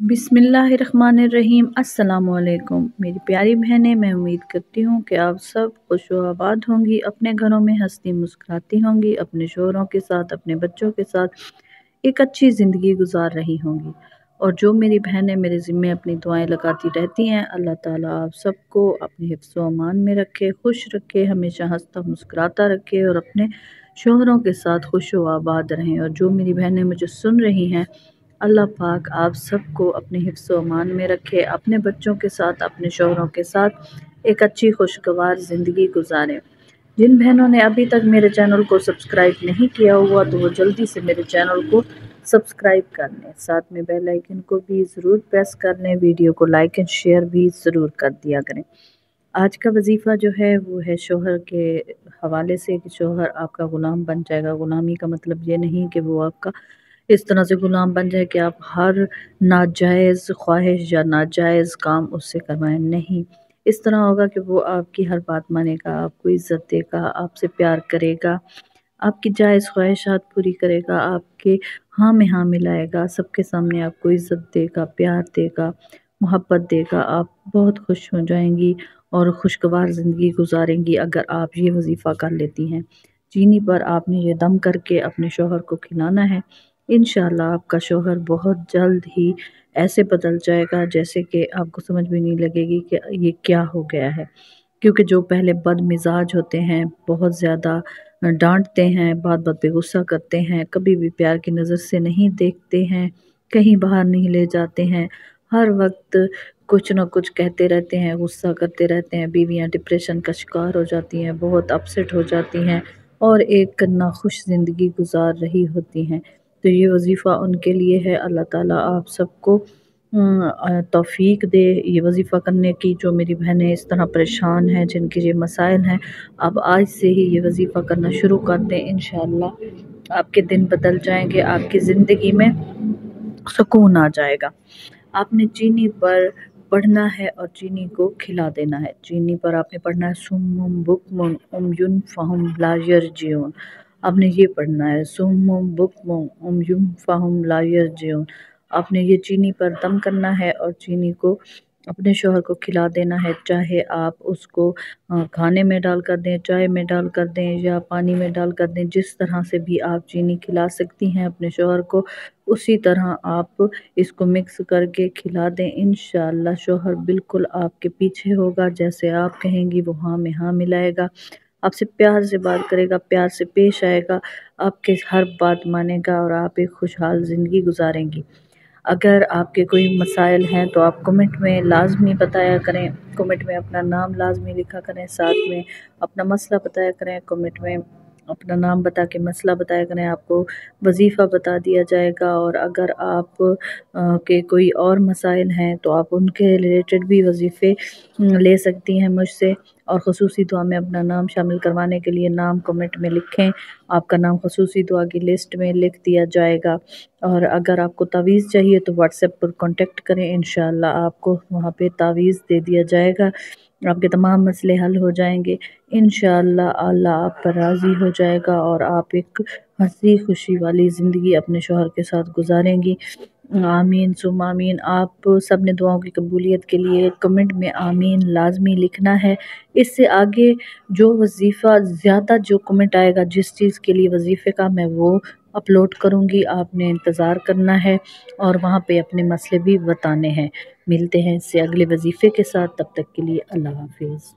बिस्मिल्लाहिर्रहमानिर्रहीम। अस्सलामुअलैकुम मेरी प्यारी बहनें, मैं उम्मीद करती हूँ कि आप सब खुश व आबाद होंगी, अपने घरों में हंसती मुस्कुराती होंगी, अपने शोहरों के साथ, अपने बच्चों के साथ एक अच्छी ज़िंदगी गुजार रही होंगी। और जो मेरी बहनें मेरे ज़िम्मे अपनी दुआएं लगाती रहती हैं, अल्लाह ताला आप सबको अपने हिफ्ज़ व अमान में रखे, खुश रखे, हमेशा हंसता मुस्कुराता रखे और अपने शोहरों के साथ खुश व आबाद रहें। और जो मेरी बहनें मुझे सुन रही हैं, अल्लाह पाक आप सबको अपने हिफ्ज़ व अमान में रखे, अपने बच्चों के साथ, अपने शौहरों के साथ एक अच्छी खुशगवार ज़िंदगी गुजारें। जिन बहनों ने अभी तक मेरे चैनल को सब्सक्राइब नहीं किया हुआ तो वो जल्दी से मेरे चैनल को सब्सक्राइब कर लें, साथ में बेल आइकन को भी ज़रूर प्रेस कर लें, वीडियो को लाइक एंड शेयर भी ज़रूर कर दिया करें। आज का वजीफ़ा जो है वो है शौहर के हवाले से कि शौहर आपका ग़ुलाम बन जाएगा। ग़ुलामी का मतलब ये नहीं कि वो आपका इस तरह से ग़ुलाम बन जाए कि आप हर नाजायज़ ख्वाहिश या नाजायज़ काम उससे करवाएं, नहीं। इस तरह होगा कि वो आपकी हर बात मानेगा, आपको इज़्ज़त देगा, आपसे प्यार करेगा, आपकी जायज़ ख्वाहिशात पूरी करेगा, आपके हाँ में हाँ मिलाएगा, सबके सामने आपको इज़्ज़त देगा, प्यार देगा, मोहब्बत देगा। आप बहुत खुश हो जाएंगी और खुशगवार ज़िंदगी गुजारेंगी अगर आप ये वजीफ़ा कर लेती हैं। चीनी पर आपने ये दम करके अपने शौहर को खिलाना है। इंशाअल्लाह आपका शौहर बहुत जल्द ही ऐसे बदल जाएगा जैसे कि आपको समझ भी नहीं लगेगी कि ये क्या हो गया है। क्योंकि जो पहले बदमिज़ाज होते हैं, बहुत ज़्यादा डांटते हैं, बात बात पे गुस्सा करते हैं, कभी भी प्यार की नज़र से नहीं देखते हैं, कहीं बाहर नहीं ले जाते हैं, हर वक्त कुछ ना कुछ कहते रहते हैं, गुस्सा करते रहते हैं, बीवियां डिप्रेशन का शिकार हो जाती हैं, बहुत अपसेट हो जाती हैं और एक नाखुश ज़िंदगी गुजार रही होती हैं। तो ये वजीफ़ा उनके लिए है। अल्लाह ताला आप सबको तौफ़ीक दे ये वजीफ़ा करने की। जो मेरी बहनें इस तरह परेशान हैं, जिनके ये मसाइल हैं, आप आज से ही ये वजीफ़ा करना शुरू कर दें। इंशाअल्लाह आपके दिन बदल जाएंगे, आपकी ज़िंदगी में सुकून आ जाएगा। आपने चीनी पर पढ़ना है और चीनी को खिला देना है। चीनी पर आपने पढ़ना है सुम्मुम बुकमुम उमयुन फ़हुम ला यरजिऊन। आपने ये पढ़ना है सुम्मुम बुकमुम उमयुन फ़हुम ला यरजिऊन। आपने ये चीनी पर दम करना है और चीनी को अपने शौहर को खिला देना है। चाहे आप उसको खाने में डाल कर दें, चाय में डाल कर दें या पानी में डाल कर दें, जिस तरह से भी आप चीनी खिला सकती हैं अपने शौहर को, उसी तरह आप इसको मिक्स करके खिला दें। इंशाअल्लाह शौहर बिल्कुल आपके पीछे होगा, जैसे आप कहेंगी वो हाँ में हाँ मिलाएगा, आपसे प्यार से बात करेगा, प्यार से पेश आएगा, आपके हर बात मानेगा और आप एक खुशहाल ज़िंदगी गुजारेंगी। अगर आपके कोई मसाइल हैं तो आप कमेंट में लाजमी बताया करें, कमेंट में अपना नाम लाजमी लिखा करें, साथ में अपना मसला बताया करें, कमेंट में अपना नाम बता के मसला बताया करें, आपको वजीफ़ा बता दिया जाएगा। और अगर आप के कोई और मसाइल हैं तो आप उनके रिलेटेड भी वजीफ़े ले सकती हैं मुझसे। और ख़ुसूसी दुआ में अपना नाम शामिल करवाने के लिए नाम कमेंट में लिखें, आपका नाम ख़ुसूसी दुआ की लिस्ट में लिख दिया जाएगा। और अगर आपको तावीज़ चाहिए तो व्हाट्सएप पर कांटेक्ट करें, इंशाअल्लाह आपको वहाँ पे तावीज़ दे दिया जाएगा, आपके तमाम मसले हल हो जाएंगे। इंशाअल्लाह अल्लाह आप पर राज़ी हो जाएगा और आप एक हंसी खुशी वाली ज़िंदगी अपने शौहर के साथ गुजारेंगी। आमीन सुम आमीन। आप सब ने दुआओं की कबूलियत के लिए कमेंट में आमीन लाजमी लिखना है। इससे आगे जो वजीफ़ा ज़्यादा जो कमेंट आएगा जिस चीज़ के लिए वजीफ़े का, मैं वो अपलोड करूँगी, आपने इंतज़ार करना है और वहाँ पे अपने मसले भी बताने हैं। मिलते हैं इससे अगले वजीफ़े के साथ, तब तक के लिए अल्लाह हाफिज़।